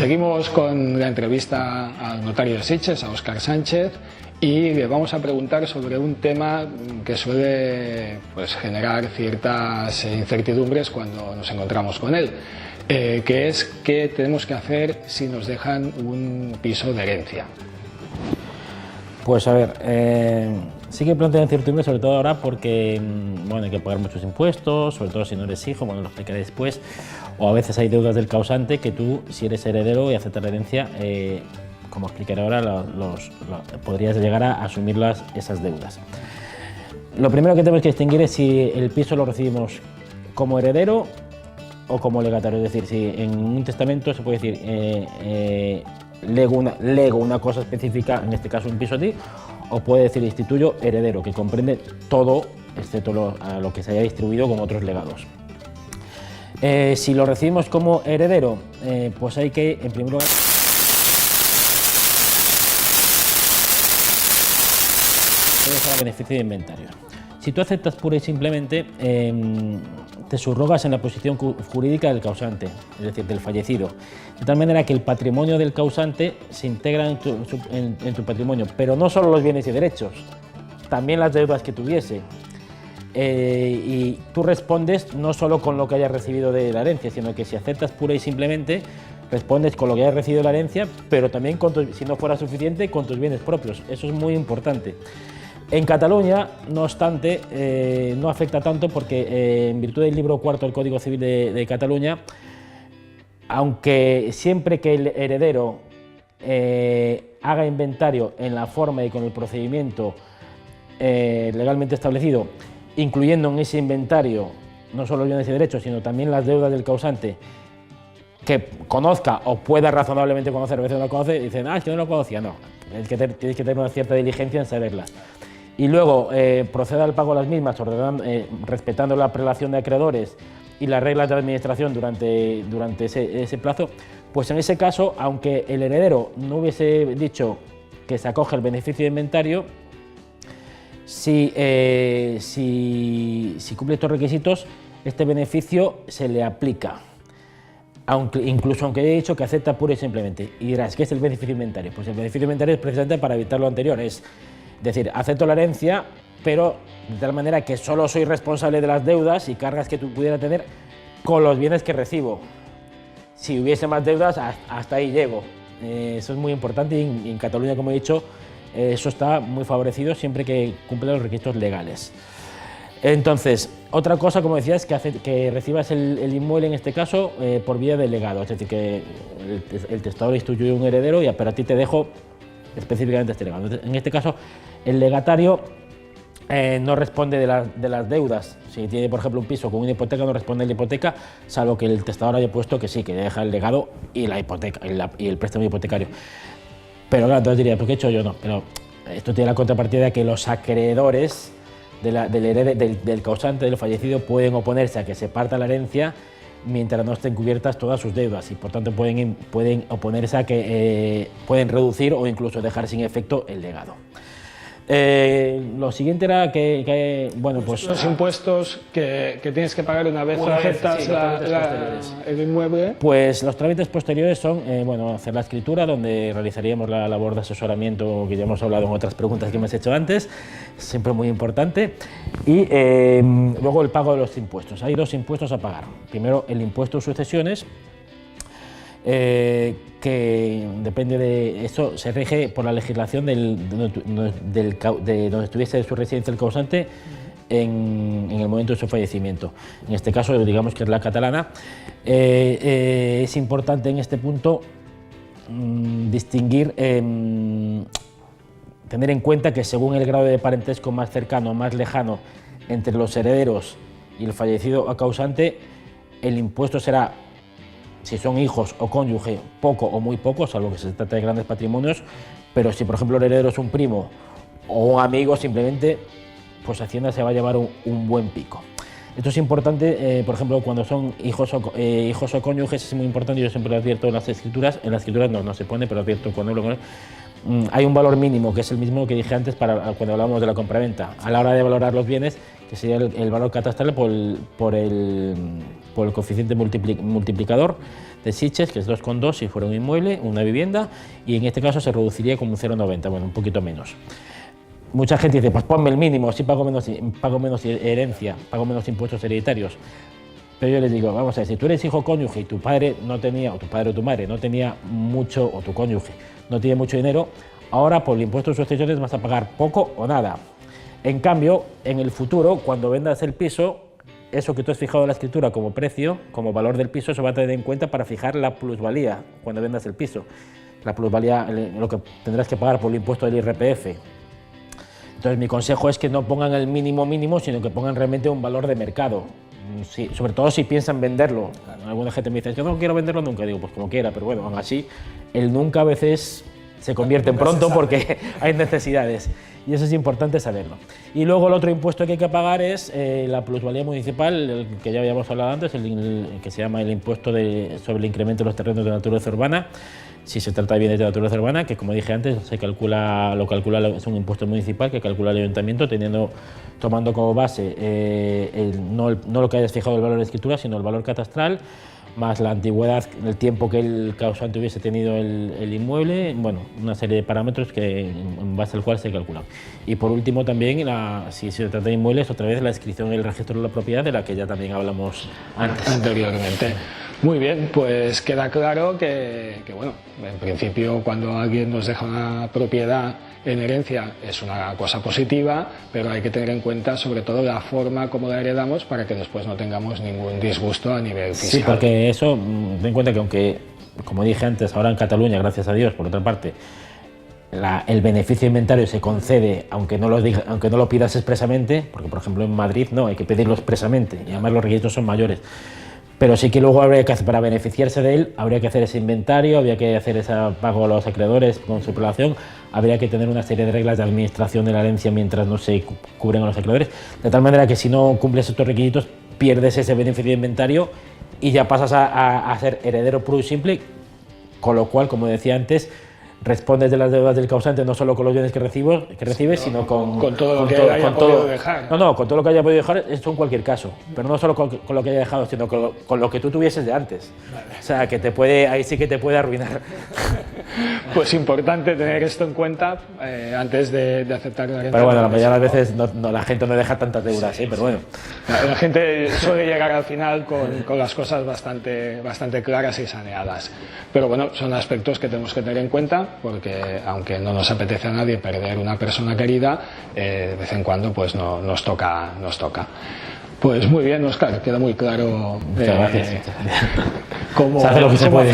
Seguimos con la entrevista al notario de Sitges, a Óscar Sánchez, y le vamos a preguntar sobre un tema que suele generar ciertas incertidumbres cuando nos encontramos con él, que es qué tenemos que hacer si nos dejan un piso de herencia. Pues a ver, sí que plantea incertidumbre, sobre todo ahora porque hay que pagar muchos impuestos, sobre todo si no eres hijo, lo explicaré después, o a veces hay deudas del causante que tú, si eres heredero y aceptas la herencia, como explicaré ahora, podrías llegar a asumir esas deudas. Lo primero que tenemos que distinguir es si el piso lo recibimos como heredero o como legatario, es decir, si en un testamento se puede decir lego una cosa específica, en este caso un piso a ti, o puede decir instituyo heredero, que comprende todo, excepto lo que se haya distribuido con otros legados. Si lo recibimos como heredero, pues hay que, en primer lugar, el beneficio de inventario. Si tú aceptas pura y simplemente, te subrogas en la posición jurídica del causante, es decir, del fallecido, de tal manera que el patrimonio del causante se integra en tu patrimonio, pero no solo los bienes y derechos, también las deudas que tuviese. Y tú respondes no solo con lo que hayas recibido de la herencia, sino que si aceptas pura y simplemente, respondes con lo que hayas recibido de la herencia, pero también, si no fuera suficiente, con tus bienes propios. Eso es muy importante. En Cataluña, no obstante, no afecta tanto porque en virtud del libro cuarto del Código Civil de Cataluña, aunque siempre que el heredero haga inventario en la forma y con el procedimiento legalmente establecido, incluyendo en ese inventario no solo los bienes y derechos, sino también las deudas del causante, que conozca o pueda razonablemente conocer, a veces no lo conoce, y dicen, es que no lo conocía, no, tienes que tener una cierta diligencia en saberlas. Y luego proceda al pago de las mismas, respetando la prelación de acreedores y las reglas de administración durante ese plazo, pues en ese caso, aunque el heredero no hubiese dicho que se acoge el beneficio de inventario, si cumple estos requisitos, este beneficio se le aplica, incluso aunque haya dicho que acepta pura y simplemente. Y dirás, ¿qué es el beneficio de inventario? Pues el beneficio de inventario es precisamente para evitar lo anterior, es decir, acepto la herencia, pero de tal manera que solo soy responsable de las deudas y cargas que tú pudieras tener con los bienes que recibo. Si hubiese más deudas, hasta ahí llego. Eso es muy importante y en Cataluña, como he dicho, eso está muy favorecido siempre que cumple los requisitos legales. Entonces, otra cosa, como decía, es que recibas el inmueble, en este caso, por vía de legado, es decir, que el testador instituye un heredero, pero a ti te dejo específicamente este legado. En este caso, el legatario no responde de las deudas. Si tiene, por ejemplo, un piso con una hipoteca, no responde de la hipoteca, salvo que el testador haya puesto que sí, que deja el legado y la hipoteca y el préstamo hipotecario. Pero claro, entonces diría, ¿por qué he hecho yo? No, pero esto tiene la contrapartida de que los acreedores del causante, del fallecido, pueden oponerse a que se parta la herencia mientras no estén cubiertas todas sus deudas y por tanto pueden oponerse a que pueden reducir o incluso dejar sin efecto el legado. Lo siguiente era los impuestos que tienes que pagar una vez aceptas el inmueble. Pues los trámites posteriores son hacer la escritura, donde realizaríamos la labor de asesoramiento que ya hemos hablado en otras preguntas que hemos hecho antes, siempre muy importante, y luego el pago de los impuestos. Hay dos impuestos a pagar. Primero, el impuesto de sucesiones, que depende de eso, se rige por la legislación de donde estuviese su residencia el causante en el momento de su fallecimiento. En este caso, digamos que es la catalana. Es importante en este punto distinguir, tener en cuenta que según el grado de parentesco más cercano o más lejano entre los herederos y el fallecido o causante, el impuesto será, si son hijos o cónyuge, poco o muy poco, salvo que se trata de grandes patrimonios, pero si por ejemplo el heredero es un primo o un amigo, simplemente, pues Hacienda se va a llevar un buen pico. Esto es importante, por ejemplo, cuando son hijos o cónyuges, es muy importante, yo siempre lo advierto en las escrituras no se pone, pero advierto cuando hablo con él, hay un valor mínimo, que es el mismo que dije antes cuando hablábamos de la compraventa, a la hora de valorar los bienes, que sería el valor catastral por el por el coeficiente multiplicador de Sitges, que es 2,2 si fuera un inmueble, una vivienda, y en este caso se reduciría como un 0,90, bueno, un poquito menos. Mucha gente dice, pues ponme el mínimo, si pago menos herencia, pago menos impuestos hereditarios. Pero yo les digo, vamos a ver, si tú eres hijo cónyuge y tu padre no tenía, o tu padre o tu madre no tenía mucho, o tu cónyuge no tiene mucho dinero, ahora por el impuesto de sucesiones vas a pagar poco o nada. En cambio, en el futuro, cuando vendas el piso, eso que tú has fijado en la escritura como precio, como valor del piso, eso va a tener en cuenta para fijar la plusvalía cuando vendas el piso. La plusvalía, lo que tendrás que pagar por el impuesto del IRPF. Entonces mi consejo es que no pongan el mínimo, sino que pongan realmente un valor de mercado. Sí, sobre todo si piensan venderlo. Alguna gente me dice, es que no quiero venderlo nunca. Digo, pues como quiera, pero bueno, aún así, el nunca a veces se convierte en pronto porque hay necesidades. Y eso es importante saberlo. Y luego el otro impuesto que hay que pagar es la plusvalía municipal, el que ya habíamos hablado antes, el que se llama el impuesto sobre el incremento de los terrenos de naturaleza urbana. Si se trata de bienes de naturaleza urbana, que como dije antes, es un impuesto municipal que calcula el ayuntamiento tomando como base no lo que hayas fijado el valor de escritura, sino el valor catastral, más la antigüedad, el tiempo que el causante hubiese tenido el inmueble, bueno, una serie de parámetros en base al cual se calcula. Y por último también, si se trata de inmuebles, otra vez la inscripción en el registro de la propiedad, de la que ya también hablamos anteriormente. Muy bien, pues queda claro que bueno, en principio cuando alguien nos deja una propiedad en herencia es una cosa positiva, pero hay que tener en cuenta sobre todo la forma como la heredamos para que después no tengamos ningún disgusto a nivel fiscal. Sí, porque eso, ten en cuenta que aunque, como dije antes, ahora en Cataluña, gracias a Dios, por otra parte, el beneficio de inventario se concede aunque no lo pidas expresamente, porque por ejemplo en Madrid no, hay que pedirlo expresamente y además los requisitos son mayores. Pero sí que luego habría que hacer, para beneficiarse de él, habría que hacer ese inventario, habría que hacer ese pago a los acreedores con su prelación, habría que tener una serie de reglas de administración de la herencia mientras no se cubren a los acreedores, de tal manera que si no cumples estos requisitos pierdes ese beneficio de inventario y ya pasas a ser heredero puro y simple, con lo cual, como decía antes, respondes de las deudas del causante no solo con los bienes que recibes, sino con todo lo que haya podido dejar. No, con todo lo que haya podido dejar, esto en cualquier caso, pero no solo con lo que haya dejado, sino con lo que tú tuvieses de antes. Vale. O sea, que ahí sí que te puede arruinar. Pues importante tener esto en cuenta antes de aceptar la herencia. Pero bueno, la mayoría de las veces la gente no deja tantas deudas, pero bueno. La gente suele llegar al final con las cosas bastante claras y saneadas. Pero bueno, son aspectos que tenemos que tener en cuenta, porque aunque no nos apetece a nadie perder una persona querida, de vez en cuando pues nos toca. Pues muy bien, Óscar, queda muy claro cómo se hace lo que se puede.